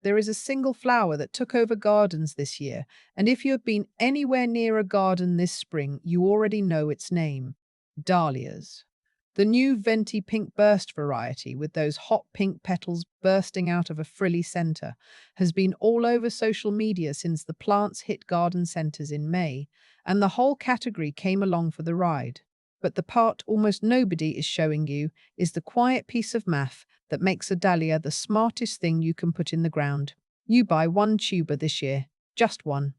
there is a single flower that took over gardens this year, and if you have been anywhere near a garden this spring, you already know its name: dahlias. The new venti pink burst variety, with those hot pink petals bursting out of a frilly center, has been all over social media since the plants hit garden centers in May, and the whole category came along for the ride. But the part almost nobody is showing you is the quiet piece of math that makes a dahlia the smartest thing you can put in the ground. You buy one tuber this year, just one.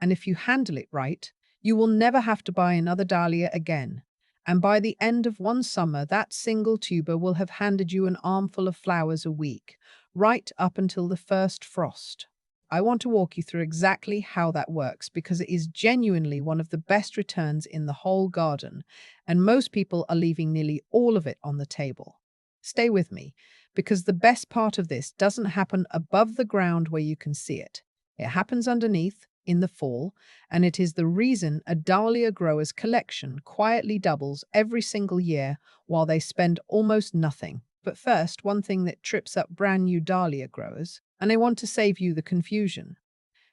And if you handle it right, you will never have to buy another dahlia again. And by the end of one summer, that single tuber will have handed you an armful of flowers a week, right up until the first frost. I want to walk you through exactly how that works because it is genuinely one of the best returns in the whole garden, and most people are leaving nearly all of it on the table. Stay with me, because the best part of this doesn't happen above the ground where you can see it. It happens underneath, in the fall, and it is the reason a dahlia grower's collection quietly doubles every single year while they spend almost nothing. But first, one thing that trips up brand new dahlia growers, and I want to save you the confusion.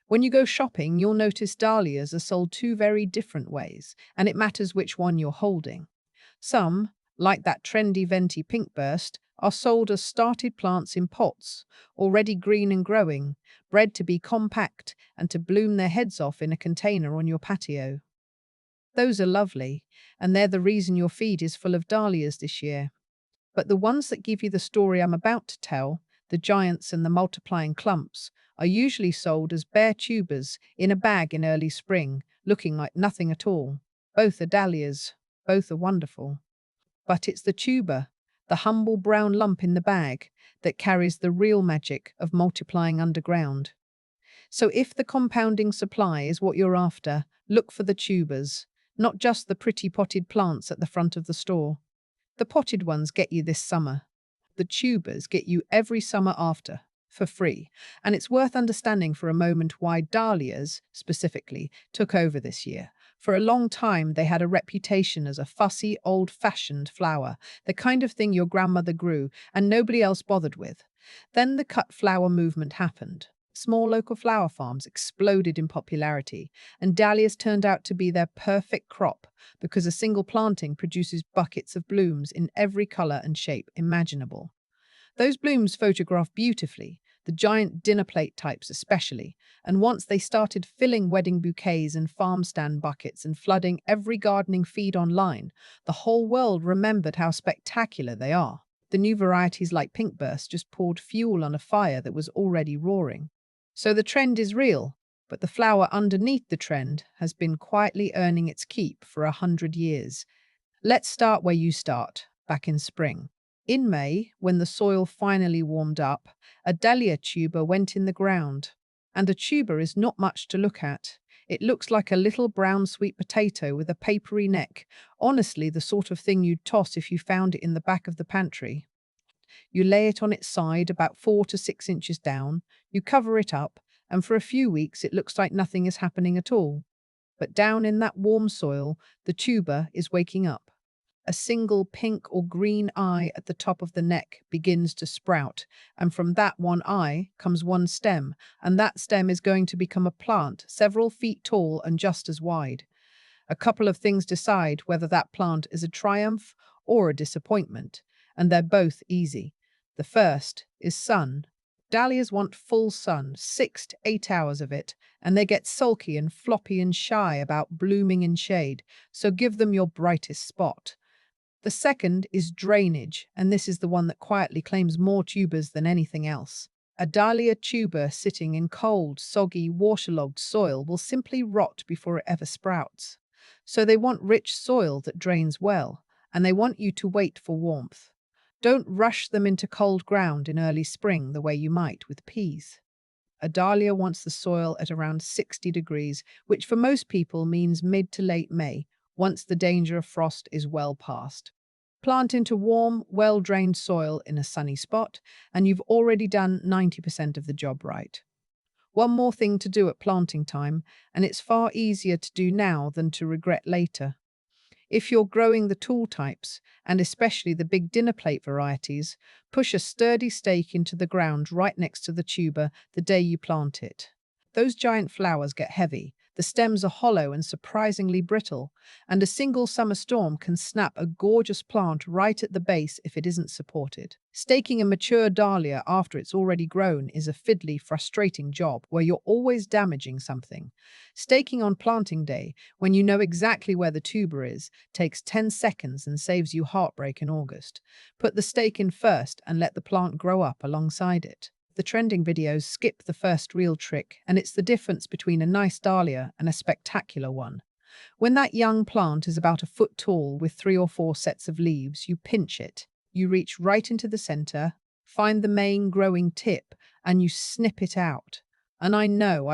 When you go shopping, you'll notice dahlias are sold two very different ways, and it matters which one you're holding. Some, like that trendy venti pink burst, are sold as started plants in pots, already green and growing, bred to be compact and to bloom their heads off in a container on your patio. Those are lovely, and they're the reason your feed is full of dahlias this year. But the ones that give you the story I'm about to tell, the giants and the multiplying clumps, are usually sold as bare tubers in a bag in early spring, looking like nothing at all. Both are dahlias, both are wonderful. But it's the tuber, the humble brown lump in the bag, that carries the real magic of multiplying underground. So if the compounding supply is what you're after, look for the tubers, not just the pretty potted plants at the front of the store. The potted ones get you this summer. The tubers get you every summer after, for free. And it's worth understanding for a moment why dahlias, specifically, took over this year. For a long time, they had a reputation as a fussy, old-fashioned flower, the kind of thing your grandmother grew and nobody else bothered with. Then the cut flower movement happened. Small local flower farms exploded in popularity, and dahlias turned out to be their perfect crop because a single planting produces buckets of blooms in every color and shape imaginable. Those blooms photograph beautifully, the giant dinner plate types especially, and once they started filling wedding bouquets and farm stand buckets and flooding every gardening feed online, the whole world remembered how spectacular they are. The new varieties like Pinkburst just poured fuel on a fire that was already roaring. So the trend is real, but the flower underneath the trend has been quietly earning its keep for 100 years. Let's start where you start, back in spring. In May, when the soil finally warmed up, a dahlia tuber went in the ground. And a tuber is not much to look at. It looks like a little brown sweet potato with a papery neck, honestly the sort of thing you'd toss if you found it in the back of the pantry. You lay it on its side about 4 to 6 inches down, you cover it up, and for a few weeks it looks like nothing is happening at all. But down in that warm soil, the tuber is waking up. A single pink or green eye at the top of the neck begins to sprout, and from that one eye comes one stem, and that stem is going to become a plant several feet tall and just as wide. A couple of things decide whether that plant is a triumph or a disappointment, and they're both easy. The first is sun. Dahlias want full sun, 6 to 8 hours of it, and they get sulky and floppy and shy about blooming in shade, so give them your brightest spot. The second is drainage, and this is the one that quietly claims more tubers than anything else. A dahlia tuber sitting in cold, soggy, waterlogged soil will simply rot before it ever sprouts. So they want rich soil that drains well, and they want you to wait for warmth. Don't rush them into cold ground in early spring the way you might with peas. A dahlia wants the soil at around 60 degrees, which for most people means mid to late May, once the danger of frost is well past. Plant into warm, well-drained soil in a sunny spot, and you've already done 90% of the job right. One more thing to do at planting time, and it's far easier to do now than to regret later. If you're growing the tall types, and especially the big dinner plate varieties, push a sturdy stake into the ground right next to the tuber the day you plant it. Those giant flowers get heavy, the stems are hollow and surprisingly brittle, and a single summer storm can snap a gorgeous plant right at the base if it isn't supported. Staking a mature dahlia after it's already grown is a fiddly, frustrating job where you're always damaging something. Staking on planting day, when you know exactly where the tuber is, takes 10 seconds and saves you heartbreak in August. Put the stake in first and let the plant grow up alongside it. The trending videos skip the first real trick, and it's the difference between a nice dahlia and a spectacular one. When that young plant is about a foot tall with 3 or 4 sets of leaves, you pinch it. You reach right into the center, find the main growing tip, and you snip it out. And I know,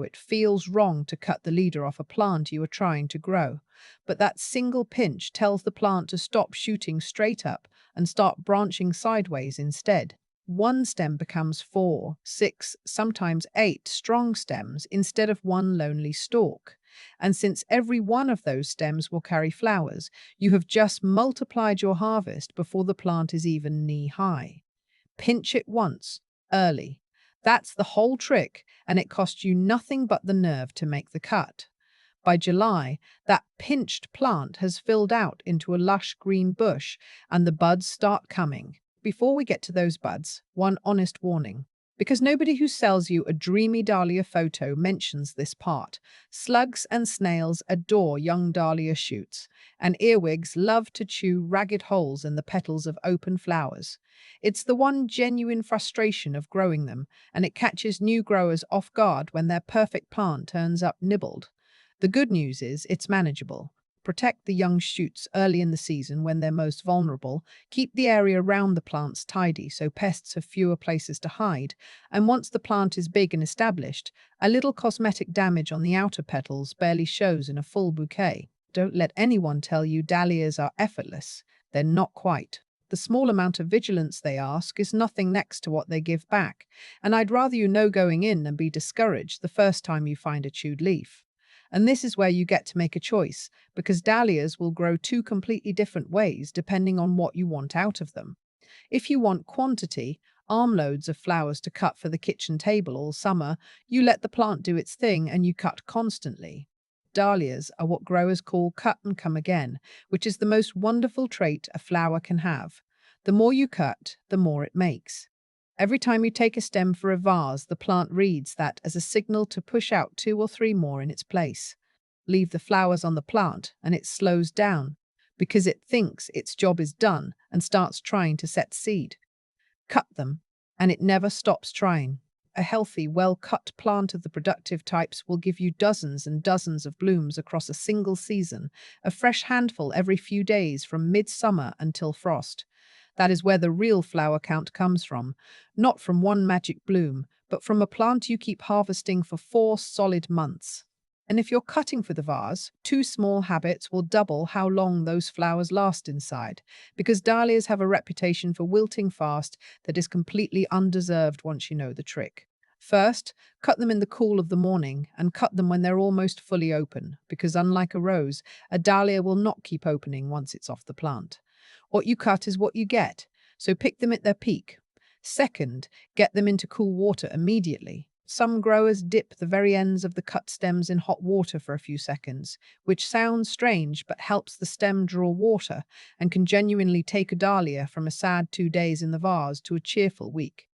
it feels wrong to cut the leader off a plant you are trying to grow. But that single pinch tells the plant to stop shooting straight up and start branching sideways instead. One stem becomes 4, 6, sometimes 8 strong stems instead of one lonely stalk. And since every one of those stems will carry flowers, you have just multiplied your harvest before the plant is even knee-high. Pinch it once, early. That's the whole trick, and it costs you nothing but the nerve to make the cut. By July, that pinched plant has filled out into a lush green bush, and the buds start coming. Before we get to those buds, one honest warning. Because nobody who sells you a dreamy dahlia photo mentions this part. Slugs and snails adore young dahlia shoots, and earwigs love to chew ragged holes in the petals of open flowers. It's the one genuine frustration of growing them, and it catches new growers off guard when their perfect plant turns up nibbled. The good news is it's manageable. Protect the young shoots early in the season when they're most vulnerable. Keep the area around the plants tidy so pests have fewer places to hide. And once the plant is big and established, a little cosmetic damage on the outer petals barely shows in a full bouquet. Don't let anyone tell you dahlias are effortless. They're not quite. The small amount of vigilance they ask is nothing next to what they give back. And I'd rather you know going in than be discouraged the first time you find a chewed leaf. And this is where you get to make a choice, because dahlias will grow 2 completely different ways depending on what you want out of them. If you want quantity, armloads of flowers to cut for the kitchen table all summer, you let the plant do its thing and you cut constantly. Dahlias are what growers call cut and come again, which is the most wonderful trait a flower can have. The more you cut, the more it makes. Every time you take a stem for a vase, the plant reads that as a signal to push out 2 or 3 more in its place. Leave the flowers on the plant and it slows down because it thinks its job is done and starts trying to set seed. Cut them, and it never stops trying. A healthy, well-cut plant of the productive types will give you dozens and dozens of blooms across a single season, a fresh handful every few days from midsummer until frost. That is where the real flower count comes from, not from one magic bloom, but from a plant you keep harvesting for 4 solid months. And if you're cutting for the vase, 2 small habits will double how long those flowers last inside, because dahlias have a reputation for wilting fast that is completely undeserved once you know the trick. First, cut them in the cool of the morning and cut them when they're almost fully open, because unlike a rose, a dahlia will not keep opening once it's off the plant. What you cut is what you get, so pick them at their peak. Second, get them into cool water immediately. Some growers dip the very ends of the cut stems in hot water for a few seconds, which sounds strange but helps the stem draw water and can genuinely take a dahlia from a sad 2 days in the vase to a cheerful week.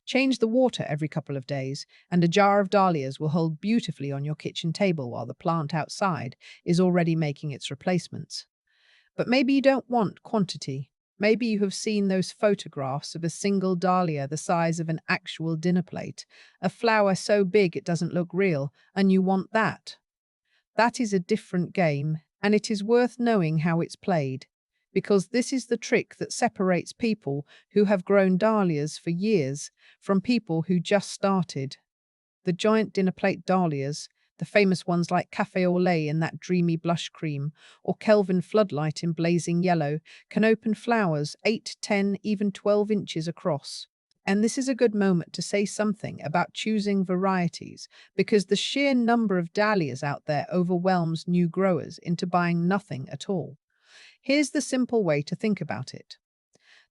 Change the water every couple of days, and a jar of dahlias will hold beautifully on your kitchen table while the plant outside is already making its replacements. But maybe you don't want quantity. Maybe you have seen those photographs of a single dahlia the size of an actual dinner plate, a flower so big it doesn't look real, and you want that. That is a different game, and it is worth knowing how it's played, because this is the trick that separates people who have grown dahlias for years from people who just started. The giant dinner plate dahlias, the famous ones like Cafe au lait in that dreamy blush cream, or Kelvin Floodlight in blazing yellow, can open flowers 8, 10, even 12 inches across. And this is a good moment to say something about choosing varieties, because the sheer number of dahlias out there overwhelms new growers into buying nothing at all. Here's the simple way to think about it.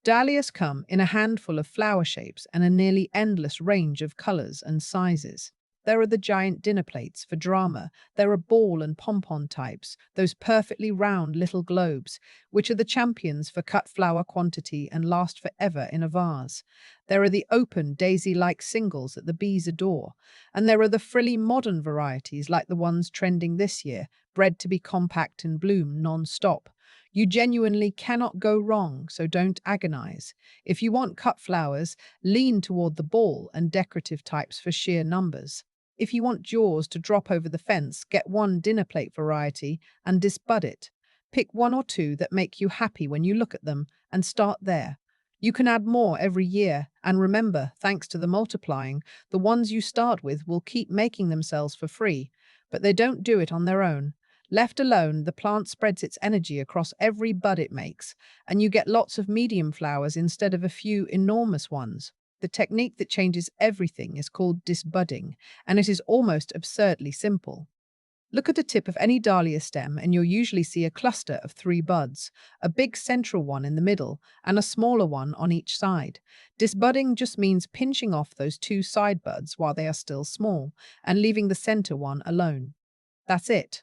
Dahlias come in a handful of flower shapes and a nearly endless range of colors and sizes. There are the giant dinner plates for drama. There are ball and pom-pom types, those perfectly round little globes, which are the champions for cut flower quantity and last forever in a vase. There are the open, daisy-like singles that the bees adore. And there are the frilly modern varieties like the ones trending this year, bred to be compact and bloom non-stop. You genuinely cannot go wrong, so don't agonize. If you want cut flowers, lean toward the ball and decorative types for sheer numbers. If you want jaws to drop over the fence, get one dinner plate variety and disbud it. Pick one or two that make you happy when you look at them and start there. You can add more every year, and remember, thanks to the multiplying, the ones you start with will keep making themselves for free, but they don't do it on their own. Left alone, the plant spreads its energy across every bud it makes, and you get lots of medium flowers instead of a few enormous ones. The technique that changes everything is called disbudding, and it is almost absurdly simple. Look at the tip of any dahlia stem and you'll usually see a cluster of three buds, a big central one in the middle and a smaller one on each side. Disbudding just means pinching off those two side buds while they are still small and leaving the center one alone. That's it.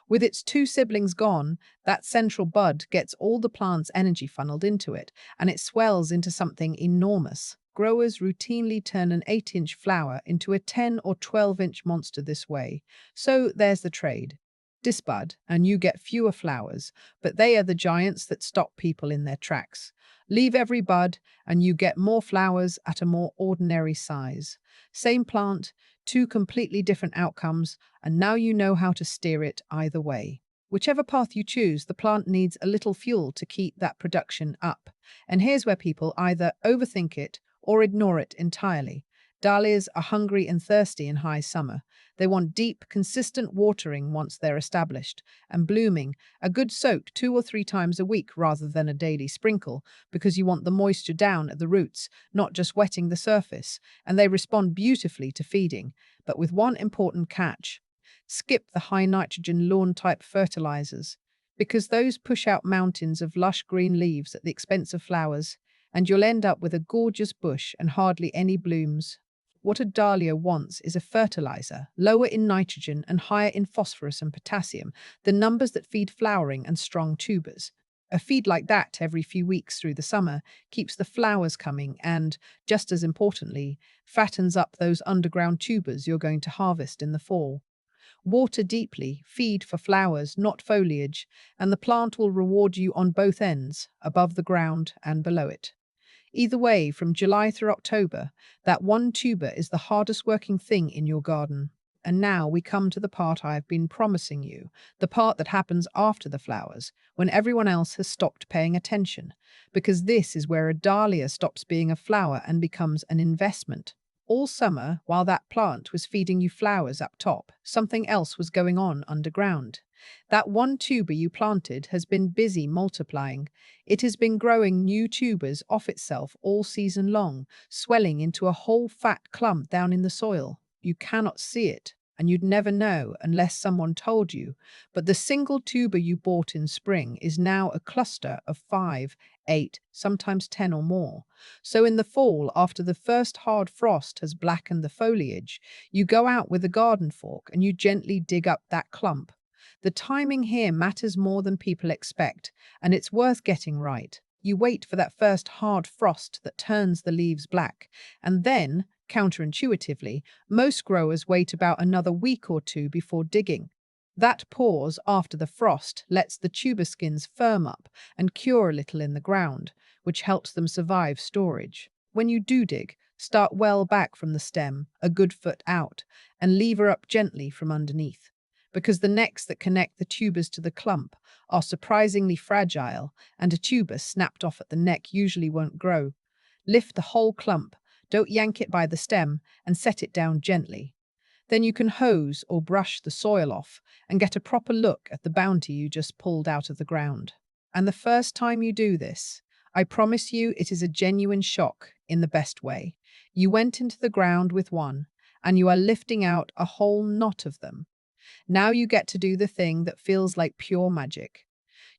With its two siblings gone, that central bud gets all the plant's energy funneled into it, and it swells into something enormous. Growers routinely turn an 8-inch flower into a 10 or 12-inch monster this way. So there's the trade. Disbud, and you get fewer flowers, but they are the giants that stop people in their tracks. Leave every bud, and you get more flowers at a more ordinary size. Same plant, two completely different outcomes, and now you know how to steer it either way. Whichever path you choose, the plant needs a little fuel to keep that production up. And here's where people either overthink it or ignore it entirely. Dahlias are hungry and thirsty in high summer. They want deep, consistent watering once they're established, and blooming, a good soak 2 or 3 times a week rather than a daily sprinkle, because you want the moisture down at the roots, not just wetting the surface, and they respond beautifully to feeding, but with one important catch. Skip the high nitrogen lawn-type fertilizers, because those push out mountains of lush green leaves at the expense of flowers, and you'll end up with a gorgeous bush and hardly any blooms. What a dahlia wants is a fertilizer, lower in nitrogen and higher in phosphorus and potassium, the numbers that feed flowering and strong tubers. A feed like that every few weeks through the summer keeps the flowers coming and, just as importantly, fattens up those underground tubers you're going to harvest in the fall. Water deeply, feed for flowers, not foliage, and the plant will reward you on both ends, above the ground and below it. Either way, from July through October, that one tuber is the hardest working thing in your garden. And now we come to the part I've been promising you, the part that happens after the flowers, when everyone else has stopped paying attention, because this is where a dahlia stops being a flower and becomes an investment. All summer, while that plant was feeding you flowers up top, something else was going on underground. That one tuber you planted has been busy multiplying. It has been growing new tubers off itself all season long, swelling into a whole fat clump down in the soil. You cannot see it, and you'd never know unless someone told you, but the single tuber you bought in spring is now a cluster of 5, 8, sometimes 10 or more. So in the fall, after the first hard frost has blackened the foliage, you go out with a garden fork and you gently dig up that clump. The timing here matters more than people expect, and it's worth getting right. You wait for that first hard frost that turns the leaves black, and then, counterintuitively, most growers wait about another week or two before digging. That pause after the frost lets the tuber skins firm up and cure a little in the ground, which helps them survive storage. When you do dig, start well back from the stem, a good foot out, and lever up gently from underneath, because the necks that connect the tubers to the clump are surprisingly fragile, and a tuber snapped off at the neck usually won't grow. Lift the whole clump, don't yank it by the stem, and set it down gently. Then you can hose or brush the soil off and get a proper look at the bounty you just pulled out of the ground. And the first time you do this, I promise you it is a genuine shock. in the best way. You went into the ground with one, and you are lifting out a whole knot of them. Now you get to do the thing that feels like pure magic.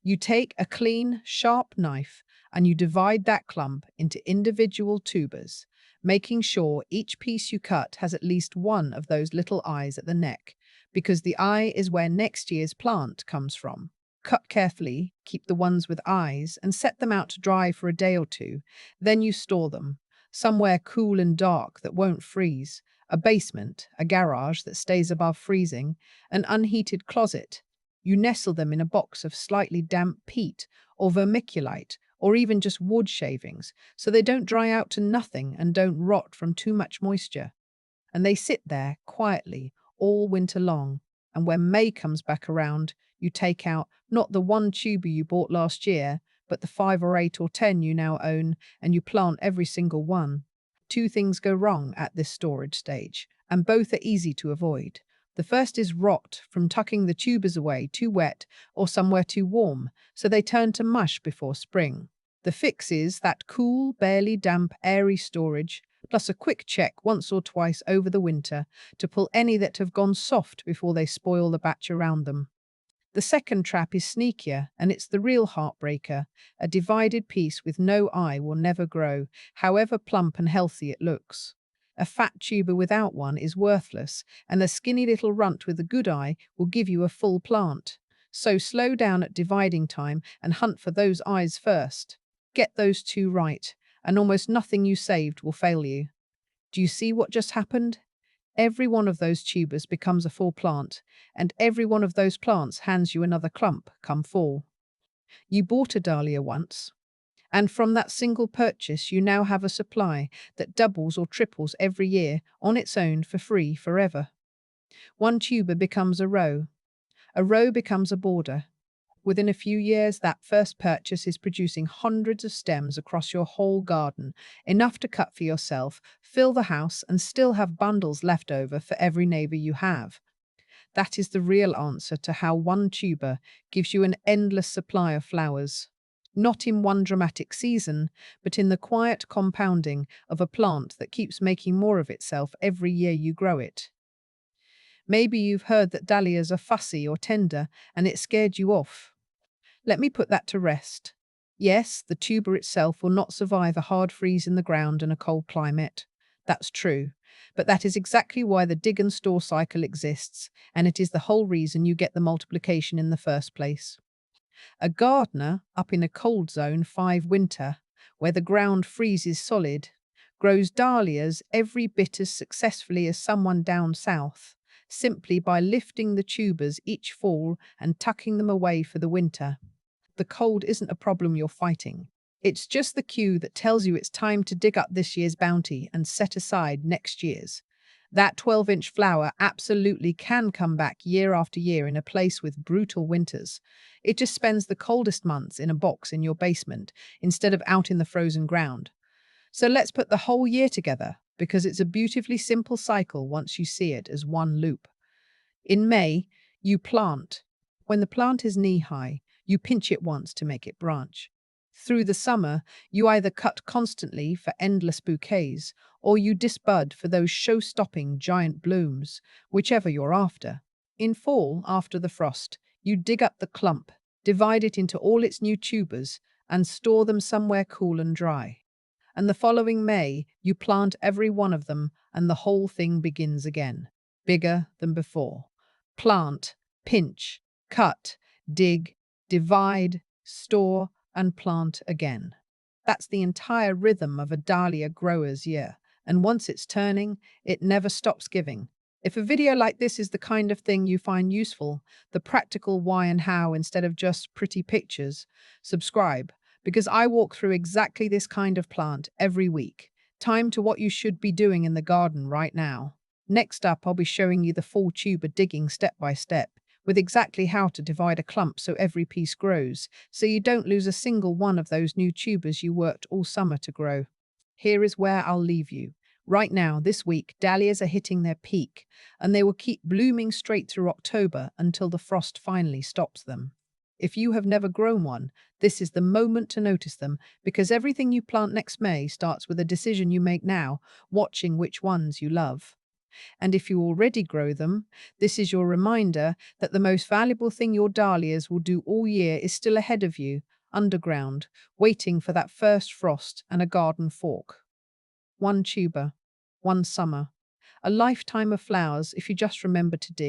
You take a clean, sharp knife and you divide that clump into individual tubers, making sure each piece you cut has at least one of those little eyes at the neck, because the eye is where next year's plant comes from. Cut carefully, keep the ones with eyes, and set them out to dry for a day or two. Then you store them, somewhere cool and dark that won't freeze, a basement, a garage that stays above freezing, an unheated closet. You nestle them in a box of slightly damp peat or vermiculite or even just wood shavings so they don't dry out to nothing and don't rot from too much moisture. And they sit there quietly all winter long. And when May comes back around, you take out not the one tuber you bought last year, but the 5 or 8 or 10 you now own, and you plant every single one. Two things go wrong at this storage stage, and both are easy to avoid. The first is rot from tucking the tubers away too wet or somewhere too warm, so they turn to mush before spring. The fix is that cool, barely damp, airy storage, plus a quick check once or twice over the winter to pull any that have gone soft before they spoil the batch around them. The second trap is sneakier, and it's the real heartbreaker. A divided piece with no eye will never grow, however plump and healthy it looks. A fat tuber without one is worthless, and the skinny little runt with a good eye will give you a full plant. So slow down at dividing time and hunt for those eyes first. Get those two right, and almost nothing you saved will fail you. Do you see what just happened? Every one of those tubers becomes a full plant, and every one of those plants hands you another clump come fall. You bought a dahlia once, and from that single purchase you now have a supply that doubles or triples every year on its own for free forever. One tuber becomes a row becomes a border. Within a few years, that first purchase is producing hundreds of stems across your whole garden, enough to cut for yourself, fill the house, and still have bundles left over for every neighbor you have. That is the real answer to how one tuber gives you an endless supply of flowers. Not in one dramatic season, but in the quiet compounding of a plant that keeps making more of itself every year you grow it. Maybe you've heard that dahlias are fussy or tender, and it scared you off. Let me put that to rest. Yes, the tuber itself will not survive a hard freeze in the ground and a cold climate. That's true. But that is exactly why the dig and store cycle exists, and it is the whole reason you get the multiplication in the first place. A gardener up in a cold zone 5 winter, where the ground freezes solid, grows dahlias every bit as successfully as someone down south, simply by lifting the tubers each fall and tucking them away for the winter. The cold isn't a problem you're fighting. It's just the cue that tells you it's time to dig up this year's bounty and set aside next year's. That 12-inch flower absolutely can come back year after year in a place with brutal winters. It just spends the coldest months in a box in your basement instead of out in the frozen ground. So let's put the whole year together, because it's a beautifully simple cycle once you see it as one loop. In May, you plant. When the plant is knee-high, you pinch it once to make it branch. Through the summer, you either cut constantly for endless bouquets, or you disbud for those show-stopping giant blooms, whichever you're after. In fall, after the frost, you dig up the clump, divide it into all its new tubers, and store them somewhere cool and dry. And the following May, you plant every one of them, and the whole thing begins again, bigger than before. Plant, pinch, cut, dig, divide, store, and plant again. That's the entire rhythm of a dahlia grower's year, and once it's turning, it never stops giving. If a video like this is the kind of thing you find useful, the practical why and how instead of just pretty pictures, subscribe, because I walk through exactly this kind of plant every week. Time to what you should be doing in the garden right now. Next up, I'll be showing you the full tuber digging step by step, with exactly how to divide a clump so every piece grows, so you don't lose a single one of those new tubers you worked all summer to grow. Here is where I'll leave you. Right now, this week, dahlias are hitting their peak, and they will keep blooming straight through October until the frost finally stops them. If you have never grown one, this is the moment to notice them, because everything you plant next May starts with a decision you make now, watching which ones you love. And if you already grow them, this is your reminder that the most valuable thing your dahlias will do all year is still ahead of you, underground, waiting for that first frost and a garden fork. One tuber, one summer, a lifetime of flowers if you just remember to dig.